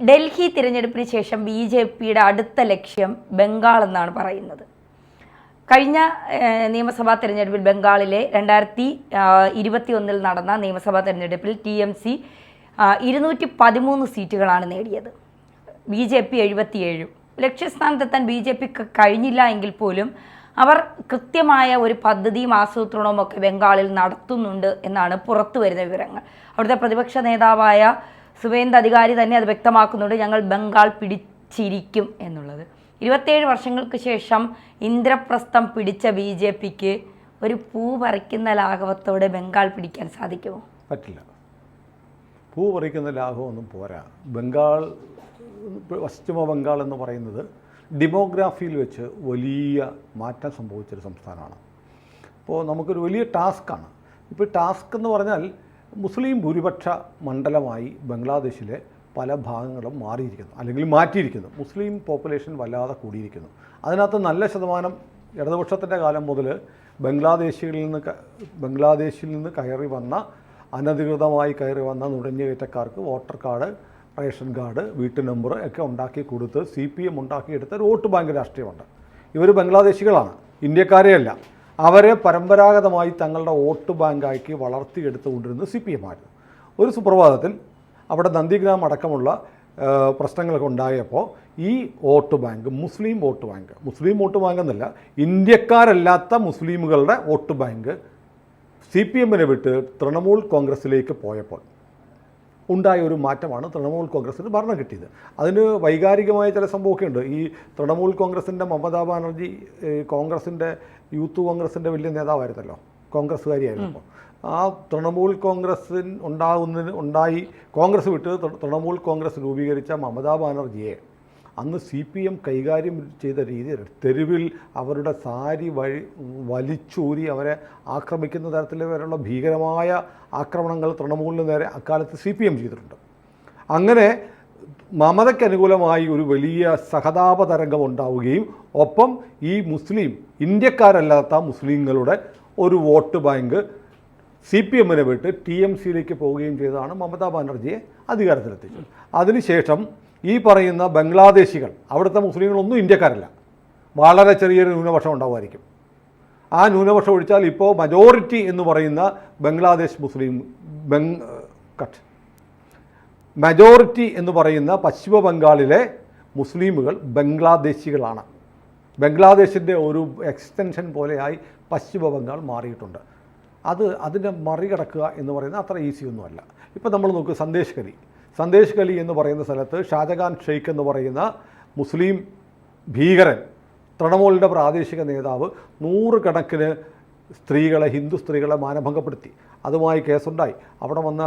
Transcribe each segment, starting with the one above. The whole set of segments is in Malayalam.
ഡൽഹി തിരഞ്ഞെടുപ്പിന് ശേഷം BJPയുടെ അടുത്ത ലക്ഷ്യം ബംഗാൾ എന്നാണ് പറയുന്നത്. കഴിഞ്ഞ നിയമസഭാ തെരഞ്ഞെടുപ്പിൽ ബംഗാളിലെ 2021 നടന്ന നിയമസഭാ തെരഞ്ഞെടുപ്പിൽ TMC 213 സീറ്റുകളാണ് നേടിയത്. BJP 77. ലക്ഷ്യസ്ഥാനത്തെത്താൻ BJPക്ക് കഴിഞ്ഞില്ല എങ്കിൽ പോലും അവർ കൃത്യമായ ഒരു പദ്ധതിയും ആസൂത്രണവും ഒക്കെ ബംഗാളിൽ നടത്തുന്നുണ്ട് എന്നാണ് പുറത്തു വരുന്ന വിവരങ്ങൾ. അവിടുത്തെ പ്രതിപക്ഷ നേതാവായ സുവേന്ദു അധികാരി തന്നെ അത് വ്യക്തമാക്കുന്നുണ്ട്, ഞങ്ങൾ ബംഗാൾ പിടിച്ചിരിക്കും എന്നുള്ളത്. 27 വർഷങ്ങൾക്ക് ശേഷം ഇന്ദ്രപ്രസ്ഥം പിടിച്ച BJPക്ക് ഒരു പൂ പറിക്കുന്ന ലാഘവത്തോടെ ബംഗാൾ പിടിക്കാൻ സാധിക്കുമോ? പറ്റില്ല. പൂ പറിക്കുന്ന ലാഘവമൊന്നും പോരാ. ബംഗാൾ, പശ്ചിമ ബംഗാൾ എന്ന് പറയുന്നത് ഡെമോഗ്രാഫിയിൽ വെച്ച് വലിയ മാറ്റം സംഭവിച്ചൊരു സംസ്ഥാനമാണ്. അപ്പോൾ നമുക്കൊരു വലിയ ടാസ്ക്കാണ്. ഇപ്പോൾ ടാസ്ക് എന്ന് പറഞ്ഞാൽ മുസ്ലിം ഭൂരിപക്ഷ മണ്ഡലമായി ബംഗ്ലാദേശിലെ പല ഭാഗങ്ങളും മാറിയിരിക്കുന്നു, അല്ലെങ്കിൽ മാറ്റിയിരിക്കുന്നു. മുസ്ലിം പോപ്പുലേഷൻ വല്ലാതെ കൂടിയിരിക്കുന്നു. അതിനകത്ത് നല്ല ശതമാനം ഇടതുപക്ഷത്തിൻ്റെ കാലം മുതൽ ബംഗ്ലാദേശിൽ നിന്ന് കയറി വന്ന, അനധികൃതമായി കയറി വന്ന നുഴഞ്ഞുകയറ്റക്കാർക്ക് വോട്ടർ കാർഡ്, റേഷൻ കാർഡ്, വീട്ടു നമ്പർ ഒക്കെ ഉണ്ടാക്കി കൊടുത്ത് CPM ഉണ്ടാക്കിയെടുത്ത ഒരു വോട്ട് ബാങ്ക് രാഷ്ട്രീയമുണ്ട്. ഇവർ ബംഗ്ലാദേശികളാണ്, ഇന്ത്യക്കാരെയല്ല. അവരെ പരമ്പരാഗതമായി തങ്ങളുടെ വോട്ട് ബാങ്കാക്കി വളർത്തിയെടുത്തുകൊണ്ടിരുന്നത് CPM ആയിരുന്നു. ഒരു സുപ്രഭാതത്തിൽ അവിടെ നന്ദിഗ്രാം അടക്കമുള്ള പ്രശ്നങ്ങളൊക്കെ ഉണ്ടായപ്പോൾ ഈ വോട്ട് ബാങ്ക്, മുസ്ലിം വോട്ട് ബാങ്ക് എന്നല്ല, ഇന്ത്യക്കാരല്ലാത്ത മുസ്ലിമുകളുടെ വോട്ട് ബാങ്ക് CPMനെ വിട്ട് തൃണമൂൽ കോൺഗ്രസ്സിലേക്ക് പോയപ്പോൾ ഉണ്ടായ ഒരു മാറ്റമാണ് തൃണമൂൽ കോൺഗ്രസ്സിന് ഭരണം കിട്ടിയത്. അതിന് വൈകാരികമായ ചില സംഭവമൊക്കെ ഉണ്ട്. ഈ തൃണമൂൽ കോൺഗ്രസിൻ്റെ മമതാ ബാനർജി കോൺഗ്രസിൻ്റെ യൂത്ത് കോൺഗ്രസിൻ്റെ വലിയ നേതാവായിരുന്നല്ലോ, കോൺഗ്രസ്സുകാരിയായിരുന്നപ്പോൾ. ആ തൃണമൂൽ കോൺഗ്രസ് വിട്ട് തൃണമൂൽ കോൺഗ്രസ് രൂപീകരിച്ച മമതാ ബാനർജിയെ അന്ന് CPM കൈകാര്യം ചെയ്ത രീതി, തെരുവിൽ അവരുടെ സാരി വലിച്ചൂരി അവരെ ആക്രമിക്കുന്ന തരത്തിൽ വരെയുള്ള ഭീകരമായ ആക്രമണങ്ങൾ തൃണമൂലിന് നേരെ അക്കാലത്ത് CPM ചെയ്തിട്ടുണ്ട്. അങ്ങനെ മമതയ്ക്ക് അനുകൂലമായി ഒരു വലിയ സഹതാപ തരംഗം ഉണ്ടാവുകയും ഒപ്പം ഈ ഇന്ത്യക്കാരല്ലാത്ത മുസ്ലിങ്ങളുടെ ഒരു വോട്ട് ബാങ്ക് CPMനെ വിട്ട് TMCയിലേക്ക് പോവുകയും ചെയ്തതാണ് മമതാ ബാനർജിയെ അധികാരത്തിലെത്തിച്ചത്. അതിനുശേഷം ഈ പറയുന്ന ബംഗ്ലാദേശികൾ, അവിടുത്തെ മുസ്ലിങ്ങളൊന്നും ഇന്ത്യക്കാരല്ല, വളരെ ചെറിയൊരു ന്യൂനപക്ഷം ഉണ്ടാവുമായിരിക്കും. ആ ന്യൂനപക്ഷം ഒഴിച്ചാൽ ഇപ്പോൾ മജോറിറ്റി എന്ന് പറയുന്ന ബംഗ്ലാദേശ് മജോറിറ്റി എന്ന് പറയുന്ന പശ്ചിമ ബംഗാളിലെ മുസ്ലിമുകൾ ബംഗ്ലാദേശികളാണ്. ബംഗ്ലാദേശിൻ്റെ ഒരു എക്സ്റ്റൻഷൻ പോലെയായി പശ്ചിമ ബംഗാൾ മാറിയിട്ടുണ്ട്. അതിനെ മറികടക്കുക എന്ന് പറയുന്നത് അത്ര ഈസി ഒന്നുമല്ല. ഇപ്പോൾ നമ്മൾ നോക്കുക, സന്ദേശ് ഖലി എന്ന് പറയുന്ന സ്ഥലത്ത് ഷാജഹാൻ ഷെയ്ഖ് എന്ന് പറയുന്ന മുസ്ലിം ഭീകരൻ, തൃണമൂലിൻ്റെ പ്രാദേശിക നേതാവ്, 100 കണക്കിന് ഹിന്ദു സ്ത്രീകളെ മാനഭംഗപ്പെടുത്തി. അതുമായി കേസുണ്ടായി. അവിടെ വന്ന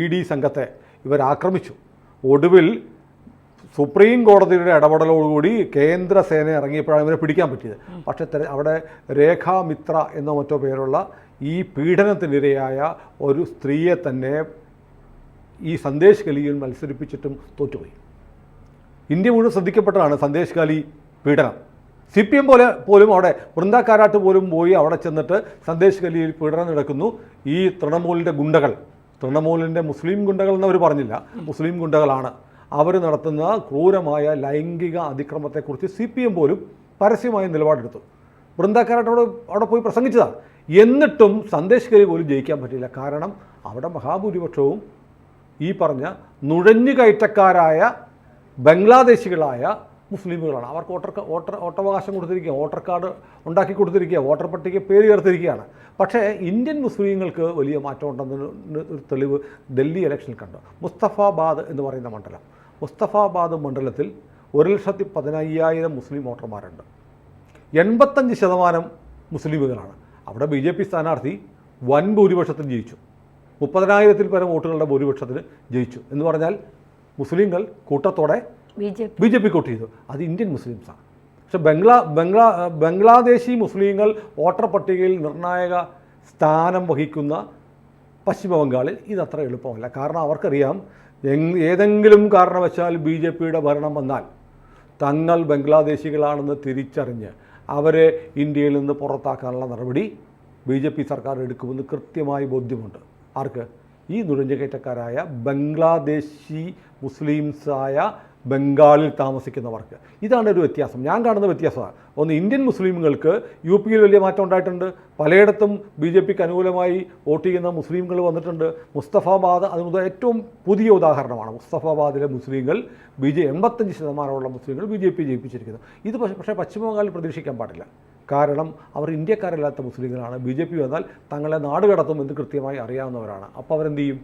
ED സംഘത്തെ ഇവരാക്രമിച്ചു. ഒടുവിൽ സുപ്രീം കോടതിയുടെ ഇടപെടലോടുകൂടി കേന്ദ്ര സേന ഇറങ്ങിയപ്പോഴാണ് ഇവരെ പിടിക്കാൻ പറ്റിയത്. പക്ഷേ അവിടെ രേഖാ മിത്ര എന്നോ മറ്റോ പേരുള്ള ഈ പീഡനത്തിനിരയായ ഒരു സ്ത്രീയെ തന്നെ ഈ സന്ദേശ് ഖലിയിൽ മത്സരിപ്പിച്ചിട്ടും തോറ്റുപോയി. ഇന്ത്യ മുഴുവൻ ശ്രദ്ധിക്കപ്പെട്ടതാണ് സന്ദേശ് ഖലി പീഡനം. CPM പോലും അവിടെ വൃന്ദ കാരാട്ട് പോലും പോയി അവിടെ ചെന്നിട്ട് സന്ദേശ് ഖലിയിൽ പീഡനം നടക്കുന്നു. ഈ തൃണമൂലിൻ്റെ മുസ്ലിം ഗുണ്ടകൾ എന്നവർ പറഞ്ഞില്ല, മുസ്ലിം ഗുണ്ടകളാണ്. അവർ നടത്തുന്ന ക്രൂരമായ ലൈംഗിക അതിക്രമത്തെക്കുറിച്ച് CPM പോലും പരസ്യമായ നിലപാടെടുത്തു. വൃന്ദ കാരാട്ട് അവിടെ പോയി പ്രസംഗിച്ചതാണ്. എന്നിട്ടും സന്ദേശ് ഖലി പോലും ജയിക്കാൻ പറ്റില്ല. കാരണം അവിടെ മഹാഭൂരിപക്ഷവും ഈ പറഞ്ഞ നുഴഞ്ഞുകയറ്റക്കാരായ ബംഗ്ലാദേശികളായ മുസ്ലിമുകളാണ്. അവർക്ക് വോട്ടവകാശം കൊടുത്തിരിക്കുക, വോട്ടർ കാർഡ് ഉണ്ടാക്കി കൊടുത്തിരിക്കുക, വോട്ടർ പട്ടിക പേര് ചേർത്തിരിക്കുകയാണ്. പക്ഷേ ഇന്ത്യൻ മുസ്ലിങ്ങൾക്ക് വലിയ മാറ്റം ഉണ്ടെന്നൊരു തെളിവ് ഡൽഹി ഇലക്ഷനിൽ കണ്ടു. മുസ്തഫാബാദ് എന്ന് പറയുന്ന മണ്ഡലം, മുസ്തഫാബാദ് മണ്ഡലത്തിൽ 1,15,000 മുസ്ലിം വോട്ടർമാരുണ്ട്. 85% മുസ്ലിമുകളാണ്. അവിടെ BJP സ്ഥാനാർത്ഥി വൻ ഭൂരിപക്ഷത്തിന് ജയിച്ചു. 30,000-ൽ പരം വോട്ടുകളുടെ ഭൂരിപക്ഷത്തിന് ജയിച്ചു. എന്ന് പറഞ്ഞാൽ മുസ്ലിങ്ങൾ കൂട്ടത്തോടെ BJP വോട്ട് ചെയ്തു. അത് ഇന്ത്യൻ മുസ്ലിംസാണ്. പക്ഷെ ബംഗ്ലാദേശി മുസ്ലിങ്ങൾ വോട്ടർ പട്ടികയിൽ നിർണായക സ്ഥാനം വഹിക്കുന്ന പശ്ചിമ ബംഗാളിൽ ഇതത്ര എളുപ്പമല്ല. കാരണം അവർക്കറിയാം, ഏതെങ്കിലും കാരണവശാൽ BJPയുടെ ഭരണം വന്നാൽ തങ്ങൾ ബംഗ്ലാദേശികളാണെന്ന് തിരിച്ചറിഞ്ഞ് അവരെ ഇന്ത്യയിൽ നിന്ന് പുറത്താക്കാനുള്ള നടപടി BJP സർക്കാർ എടുക്കുമെന്ന് കൃത്യമായി ബോധ്യമുണ്ട്. ആർക്ക്? ഈ നുഴഞ്ഞുകയറ്റക്കാരായ ബംഗ്ലാദേശി മുസ്ലിംസായ ബംഗാളിൽ താമസിക്കുന്നവർക്ക്. ഇതാണ് ഒരു വ്യത്യാസം, ഞാൻ കാണുന്ന വ്യത്യാസമാണ്. ഒന്ന്, ഇന്ത്യൻ മുസ്ലിമുകൾക്ക് യു പിയിൽ വലിയ മാറ്റം ഉണ്ടായിട്ടുണ്ട്. പലയിടത്തും ബി ജെ പിക്ക് അനുകൂലമായി വോട്ട് ചെയ്യുന്ന മുസ്ലിംകൾ വന്നിട്ടുണ്ട്. മുസ്തഫാബാദ് അതിന് ഏറ്റവും പുതിയ ഉദാഹരണമാണ്. മുസ്തഫാബാദിലെ മുസ്ലിങ്ങൾ 85% മുസ്ലിങ്ങൾ ബി ജെ പി ജയിപ്പിച്ചിരിക്കുന്നു. ഇത് പക്ഷേ പശ്ചിമ ബംഗാളിൽ പ്രതീക്ഷിക്കാൻ പാടില്ല. കാരണം അവർ ഇന്ത്യക്കാരല്ലാത്ത മുസ്ലിങ്ങളാണ്. ബി ജെ പി വന്നാൽ തങ്ങളെ നാട് കടത്തുമെന്ന് കൃത്യമായി അറിയാവുന്നവരാണ്. അപ്പോൾ അവരെന്ത് ചെയ്യും?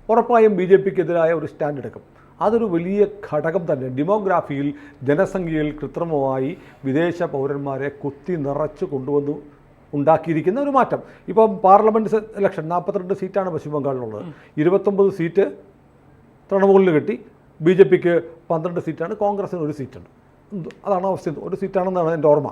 ഉറപ്പായും ബി ജെ പിക്കെതിരായ ഒരു സ്റ്റാൻഡ് എടുക്കും. അതൊരു വലിയ ഘടകം തന്നെ. ഡെമോഗ്രാഫിയിൽ, ജനസംഖ്യയിൽ കൃത്രിമമായി വിദേശ പൗരന്മാരെ കുത്തി നിറച്ച് കൊണ്ടുവന്നു ഉണ്ടാക്കിയിരിക്കുന്ന ഒരു മാറ്റം. ഇപ്പം പാർലമെൻറ്റ് ഇലക്ഷൻ 42 സീറ്റാണ് പശ്ചിമ ബംഗാളിലുള്ളത്. 29 സീറ്റ് തൃണമൂലിന് കിട്ടി. ബി ജെ പിക്ക് 12 സീറ്റാണ്, കോൺഗ്രസിന് 1 സീറ്റുണ്ട്. അതാണ് അവസ്ഥ. 1 സീറ്റാണെന്നാണ് എൻ്റെ ഓർമ്മ.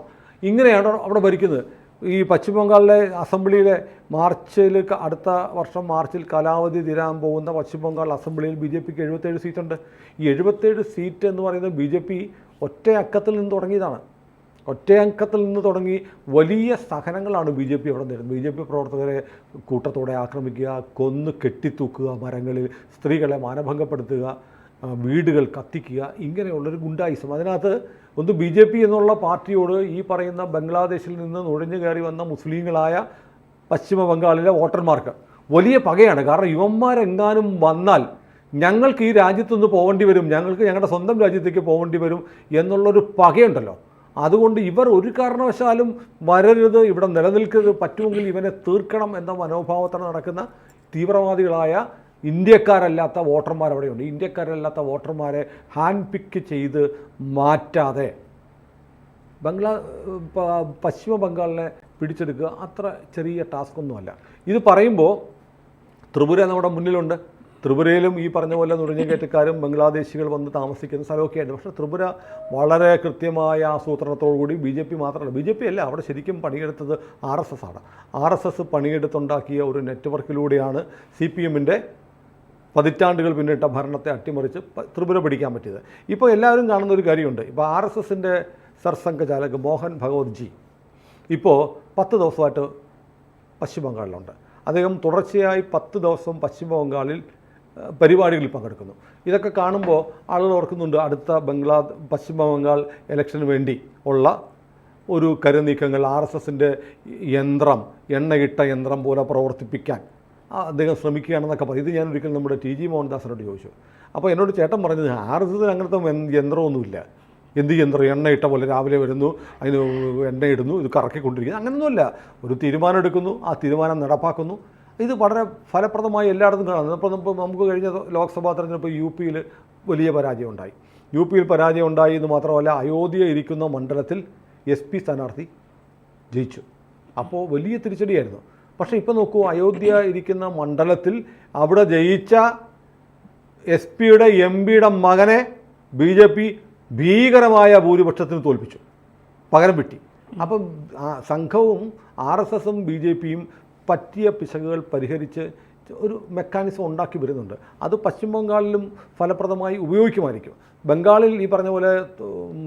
ഇങ്ങനെയാണ് അവിടെ ഭരിക്കുന്നത്. ഈ പശ്ചിമ ബംഗാളിലെ അസംബ്ലിയിലെ മാർച്ചിൽ, അടുത്ത വർഷം മാർച്ചിൽ കാലാവധി തീരാൻ പോകുന്ന പശ്ചിമ ബംഗാൾ അസംബ്ലിയിൽ ബി ജെ പിക്ക് 77 സീറ്റുണ്ട്. ഈ 77 സീറ്റ് എന്ന് പറയുന്നത് ബി ജെ പി ഒറ്റ അക്കത്തിൽ നിന്ന് തുടങ്ങിയതാണ്. ഒറ്റ അക്കത്തിൽ നിന്ന് തുടങ്ങി വലിയ സഹനങ്ങളാണ് ബി ജെ പി അവിടെ നേരിടുന്നത്. ബി ജെ പി പ്രവർത്തകരെ കൂട്ടത്തോടെ ആക്രമിക്കുക, കൊന്ന് കെട്ടിത്തൂക്കുക, മരങ്ങളിൽ സ്ത്രീകളെ മാനഭംഗപ്പെടുത്തുക, വീടുകൾ കത്തിക്കുക, ഇങ്ങനെയുള്ളൊരു ഗുണ്ടായിസം. അതിനകത്ത് ഒന്ന് ബി ജെ പി എന്നുള്ള പാർട്ടിയോട് ഈ പറയുന്ന ബംഗ്ലാദേശിൽ നിന്ന് നുഴഞ്ഞു കയറി വന്ന മുസ്ലിങ്ങളായ പശ്ചിമ ബംഗാളിലെ വോട്ടർമാർക്ക് വലിയ പകയാണ്. കാരണം ഇവന്മാരെങ്ങാനും വന്നാൽ ഞങ്ങൾക്ക് ഈ രാജ്യത്തുനിന്ന് പോകേണ്ടി വരും, ഞങ്ങൾക്ക് ഞങ്ങളുടെ സ്വന്തം രാജ്യത്തേക്ക് പോകേണ്ടി വരും എന്നുള്ളൊരു പകയുണ്ടല്ലോ. അതുകൊണ്ട് ഇവർ ഒരു കാരണവശാലും വരരുത്, ഇവിടെ നിലനിൽക്കരുത്, പറ്റുമെങ്കിൽ ഇവനെ തീർക്കണം എന്ന മനോഭാവത്തിൽ നടക്കുന്ന തീവ്രവാദികളായ ഇന്ത്യക്കാരല്ലാത്ത വോട്ടർമാർ അവിടെയുണ്ട്. ഇന്ത്യക്കാരല്ലാത്ത വോട്ടർമാരെ ഹാൻഡ് പിക്ക് ചെയ്ത് മാറ്റാതെ പശ്ചിമ ബംഗാളിനെ പിടിച്ചെടുക്കുക അത്ര ചെറിയ ടാസ്കൊന്നുമല്ല. ഇത് പറയുമ്പോൾ ത്രിപുര നമ്മുടെ മുന്നിലുണ്ട്. ത്രിപുരയിലും ഈ പറഞ്ഞ പോലെ നുഴഞ്ഞുകയറ്റക്കാരും ബംഗ്ലാദേശികൾ വന്ന് താമസിക്കുന്ന സ്ഥലമൊക്കെ ഉണ്ട്. പക്ഷേ ത്രിപുര വളരെ കൃത്യമായ ആസൂത്രണത്തോടുകൂടി ബി ജെ പി മാത്രമല്ല, ബി ജെ പി അല്ല, അവിടെ ശരിക്കും പണിയെടുത്തത് RSS ആണ്. RSS പണിയെടുത്തുണ്ടാക്കിയ ഒരു നെറ്റ്വർക്കിലൂടെയാണ് CPM-ൻ്റെ പതിറ്റാണ്ടുകൾ പിന്നിട്ട ഭരണത്തെ അട്ടിമറിച്ച് ത്രിപുര പിടിക്കാൻ പറ്റിയത്. ഇപ്പോൾ എല്ലാവരും കാണുന്ന ഒരു കാര്യമുണ്ട്. ഇപ്പോൾ RSS-ൻ്റെ സർസംഘചാലക് മോഹൻ ഭഗവത് ജി ഇപ്പോൾ 10 ദിവസമായിട്ട് പശ്ചിമ ബംഗാളിലുണ്ട്. അദ്ദേഹം തുടർച്ചയായി 10 ദിവസം പശ്ചിമ ബംഗാളിൽ പരിപാടികളിൽ പങ്കെടുക്കുന്നു. ഇതൊക്കെ കാണുമ്പോൾ ആളുകൾ ഓർക്കുന്നുണ്ട്, അടുത്ത പശ്ചിമ ബംഗാൾ ഇലക്ഷന് വേണ്ടി ഉള്ള ഒരു കരുനീക്കങ്ങൾ, RSS-ൻ്റെ യന്ത്രം, എണ്ണയിട്ട യന്ത്രം പോലെ പ്രവർത്തിപ്പിക്കാൻ അദ്ദേഹം ശ്രമിക്കുകയാണെന്നൊക്കെ പറയും. ഇത് ഞാൻ ഒരിക്കലും നമ്മുടെ TG മോഹൻദാസിനോട് ചോദിച്ചു. അപ്പോൾ എന്നോട് ചേട്ടൻ പറഞ്ഞത് RSS-ന് അങ്ങനത്തെ യന്ത്രമൊന്നുമില്ല. എന്ത് യന്ത്രം? എണ്ണയിട്ട പോലെ രാവിലെ വരുന്നു, അതിന് എണ്ണയിടുന്നു, ഇത് കറക്കിക്കൊണ്ടിരിക്കുന്നു, അങ്ങനെയൊന്നുമല്ല. ഒരു തീരുമാനം എടുക്കുന്നു, ആ തീരുമാനം നടപ്പാക്കുന്നു. ഇത് വളരെ ഫലപ്രദമായി എല്ലായിടത്തും കാണുന്നത്. അപ്പോൾ നമുക്ക് കഴിഞ്ഞ ലോക്സഭാ തെരഞ്ഞെടുപ്പ് UP-യിൽ വലിയ പരാജയം ഉണ്ടായി. UP-യിൽ പരാജയം ഉണ്ടായി എന്ന് മാത്രമല്ല, അയോധ്യ ഇരിക്കുന്ന മണ്ഡലത്തിൽ SP സ്ഥാനാർത്ഥി ജയിച്ചു. അപ്പോൾ വലിയ തിരിച്ചടിയായിരുന്നു. പക്ഷേ ഇപ്പോൾ നോക്കൂ, അയോധ്യ ഇരിക്കുന്ന മണ്ഡലത്തിൽ അവിടെ ജയിച്ച SP-യുടെ MP-യുടെ മകനെ BJP ഭീകരമായ ഭൂരിപക്ഷത്തിന് തോൽപ്പിച്ചു, പകരം വിട്ടി. അപ്പം സംഘവും RSS-ഉം BJP-യും പറ്റിയ പിശകുകൾ പരിഹരിച്ച് ഒരു മെക്കാനിസം ഉണ്ടാക്കി വരുന്നുണ്ട്. അത് പശ്ചിമ ബംഗാളിലും ഫലപ്രദമായി ഉപയോഗിക്കുമായിരിക്കും. ബംഗാളിൽ ഈ പറഞ്ഞ പോലെ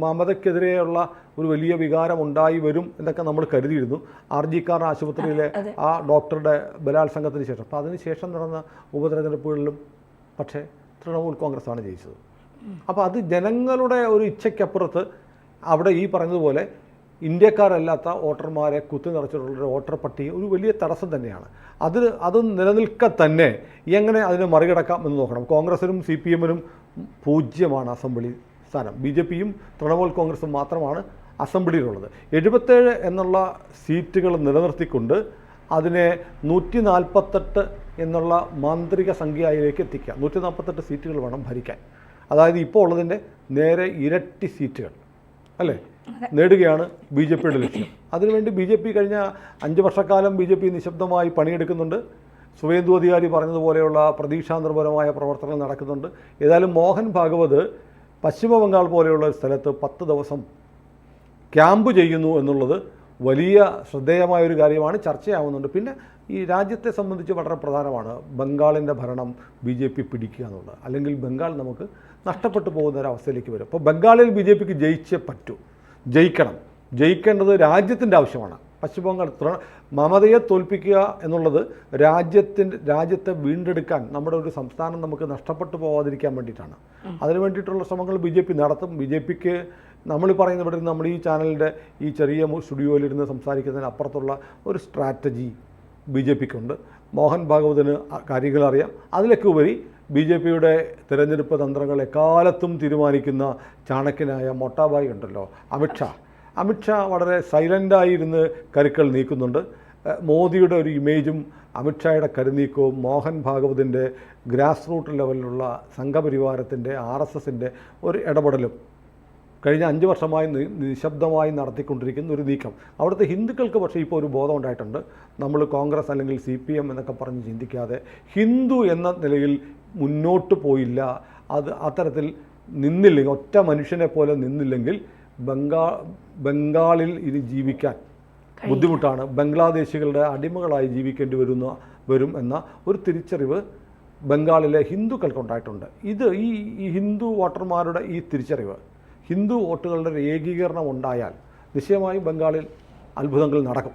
മമതയ്ക്കെതിരെയുള്ള ഒരു വലിയ വികാരം ഉണ്ടായി വരും എന്നൊക്കെ നമ്മൾ കരുതിയിരുന്നു. RG കാർ ആശുപത്രിയിലെ ആ ഡോക്ടറുടെ ബലാത്സംഗത്തിന് ശേഷം. അപ്പോൾ അതിനുശേഷം നടന്ന ഉപതെരഞ്ഞെടുപ്പുകളിലും പക്ഷേ തൃണമൂൽ കോൺഗ്രസ്സാണ് ജയിച്ചത്. അപ്പോൾ അത് ജനങ്ങളുടെ ഒരു ഇച്ഛയ്ക്കപ്പുറത്ത് അവിടെ ഈ പറഞ്ഞതുപോലെ ഇന്ത്യക്കാരല്ലാത്ത വോട്ടർമാരെ കുത്തി നിറച്ചിട്ടുള്ളൊരു വോട്ടർ പട്ടിക ഒരു വലിയ തടസ്സം തന്നെയാണ്. അത് നിലനിൽക്കെ തന്നെ എങ്ങനെ അതിനെ മറികടക്കാം എന്ന് നോക്കണം. കോൺഗ്രസിനും CPM-നും 0 അസംബ്ലി സ്ഥാനം. BJP-യും തൃണമൂൽ കോൺഗ്രസും മാത്രമാണ് അസംബ്ലിയിലുള്ളത്. 77 എന്നുള്ള സീറ്റുകൾ നിലനിർത്തിക്കൊണ്ട് അതിനെ 148 എന്നുള്ള മാന്ത്രിക സംഖ്യയിലേക്ക് എത്തിക്കുക. 148 സീറ്റുകൾ വേണം ഭരിക്കാൻ. അതായത് ഇപ്പോൾ ഉള്ളതിൻ്റെ നേരെ ഇരട്ടി സീറ്റുകൾ അല്ലേ നേടുകയാണ് BJP-യുടെ ലക്ഷ്യം. അതിനുവേണ്ടി BJP കഴിഞ്ഞ 5 വർഷക്കാലം BJP നിശബ്ദമായി പണിയെടുക്കുന്നുണ്ട്. സുവേന്ദു അധികാരി പറഞ്ഞതുപോലെയുള്ള പ്രതീക്ഷാനിർഭരമായ പ്രവർത്തനങ്ങൾ നടക്കുന്നുണ്ട്. ഏതായാലും മോഹൻ ഭാഗവത് പശ്ചിമ ബംഗാൾ പോലെയുള്ള ഒരു സ്ഥലത്ത് 10 ദിവസം ക്യാമ്പ് ചെയ്യുന്നു എന്നുള്ളത് വലിയ ശ്രദ്ധേയമായൊരു കാര്യമാണ്, ചർച്ചയാവുന്നുണ്ട്. പിന്നെ ഈ രാജ്യത്തെ സംബന്ധിച്ച് വളരെ പ്രധാനമാണ് ബംഗാളിൻ്റെ ഭരണം BJP പിടിക്കുക എന്നുള്ളത്. അല്ലെങ്കിൽ ബംഗാൾ നമുക്ക് നഷ്ടപ്പെട്ടു പോകുന്ന ഒരവസ്ഥയിലേക്ക് വരും. അപ്പോൾ ബംഗാളിൽ BJPക്ക് ജയിച്ചേ പറ്റൂ. ജയിക്കണം. ജയിക്കേണ്ടത് രാജ്യത്തിൻ്റെ ആവശ്യമാണ്. പശ്ചിമ ബംഗാൾ മമതയെ തോൽപ്പിക്കുക എന്നുള്ളത് രാജ്യത്തെ വീണ്ടെടുക്കാൻ നമ്മുടെ ഒരു സംസ്ഥാനം നമുക്ക് നഷ്ടപ്പെട്ടു പോകാതിരിക്കാൻ വേണ്ടിയിട്ടാണ്. അതിനു വേണ്ടിയിട്ടുള്ള ശ്രമങ്ങൾ BJP നടത്തും. BJPക്ക് നമ്മൾ പറയുന്ന ഇവിടെ നമ്മൾ ഈ ചാനലിൻ്റെ ഈ ചെറിയ സ്റ്റുഡിയോയിലിരുന്ന് സംസാരിക്കുന്നതിന് അപ്പുറത്തുള്ള ഒരു സ്ട്രാറ്റജി BJPക്കുണ്ട്. മോഹൻ ഭാഗവതിന് കാര്യങ്ങൾ അറിയാം. അതിലൊക്കെ ഉപരി BJPയുടെ തിരഞ്ഞെടുപ്പ് തന്ത്രങ്ങൾ എക്കാലത്തും തീരുമാനിക്കുന്ന ചാണക്യനായ മൊട്ടാബായി ഉണ്ടല്ലോ, അമിത്ഷാ വളരെ സൈലൻ്റായിരുന്ന് കരുക്കൾ നീക്കുന്നുണ്ട്. മോദിയുടെ ഒരു ഇമേജും അമിത്ഷായുടെ കരുനീക്കവും മോഹൻ ഭാഗവതിൻ്റെ ഗ്രാസ് റൂട്ട് ലെവലിലുള്ള സംഘപരിവാരത്തിൻ്റെ RSSൻ്റെ ഒരു ഇടപെടലും കഴിഞ്ഞ 5 വർഷമായി നിശബ്ദമായി നടത്തിക്കൊണ്ടിരിക്കുന്ന ഒരു നീക്കം. അവിടുത്തെ ഹിന്ദുക്കൾക്ക് പക്ഷേ ഇപ്പോൾ ഒരു ബോധം ഉണ്ടായിട്ടുണ്ട്. നമ്മൾ കോൺഗ്രസ് അല്ലെങ്കിൽ CPM എന്നൊക്കെ പറഞ്ഞ് ചിന്തിക്കാതെ ഹിന്ദു എന്ന നിലയിൽ മുന്നോട്ട് പോയില്ല, അത് അത്തരത്തിൽ നിന്നില്ലെങ്കിൽ, ഒറ്റ മനുഷ്യനെ പോലെ നിന്നില്ലെങ്കിൽ ബംഗാളിൽ ഇനി ജീവിക്കാൻ ബുദ്ധിമുട്ടാണ്, ബംഗ്ലാദേശികളുടെ അടിമകളായി ജീവിക്കേണ്ടി വരും എന്ന ഒരു തിരിച്ചറിവ് ബംഗാളിലെ ഹിന്ദുക്കൾക്കുണ്ടായിട്ടുണ്ട്. ഇത് ഈ ഹിന്ദു വോട്ടർമാരുടെ ഈ തിരിച്ചറിവ്, ഹിന്ദു വോട്ടുകളുടെ ഏകീകരണം ഉണ്ടായാൽ നിശ്ചയമായും ബംഗാളിൽ അത്ഭുതങ്ങൾ നടക്കും.